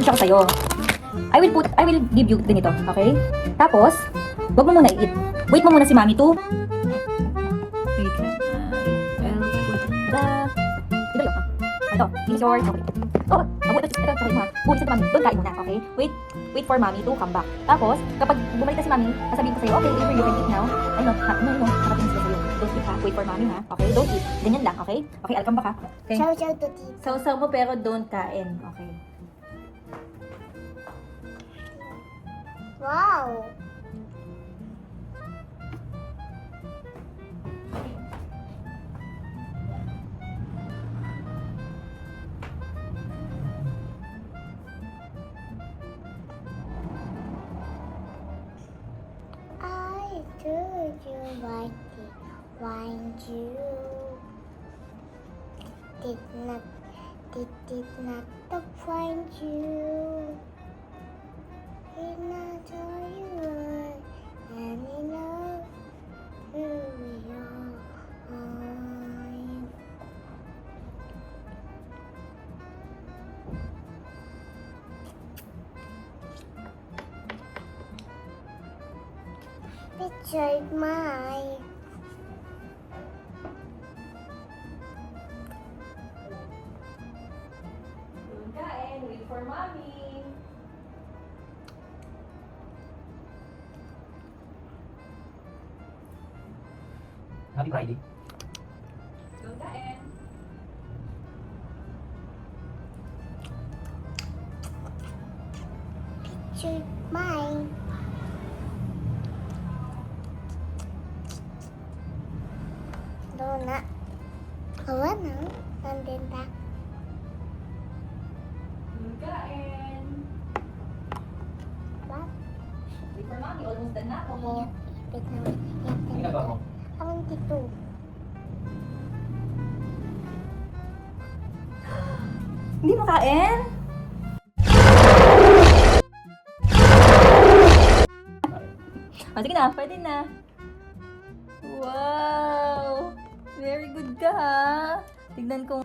mag-message ako sa'yo. I will give you ganito, okay? Tapos, wag mo muna i-eat. Wait mo muna si Mami to. Wait lang. I'll put the... Ito yun. Ito, this is your chocolate. Oh, ito, chocolate mo ha. Bulis ito, Mami. Doon kain muna, okay? Wait for Mami to come back. Tapos, kapag bumalik na si Mami, sasabihin ko sa'yo, okay, Avery, you can eat now. Ay, no, nakatingin sila sa'yo. Don't eat ha. Wait for Mami ha. Okay, don't eat. Ganyan lang, okay? Okay, I'll come back ha. Okay. Chow to tita. Sausaw mo pero don't kain. Okay. Wow. I told you right it. Find you did not to find you. Did not tell you were and you know who we are. Picture mine. Don't kain. Wait for Mami. Happy Friday. Don't kain. Picture mine. Donut. Awa na. Nandun ba? Don't kain. Ba? Wait for Mami. Almost done na ako. Ipit na. Ano ginagawa mo? Ang tito. Hindi mo kain? Ah, sige na. Pwede na. Wow! Very good ka ha. Tignan ko.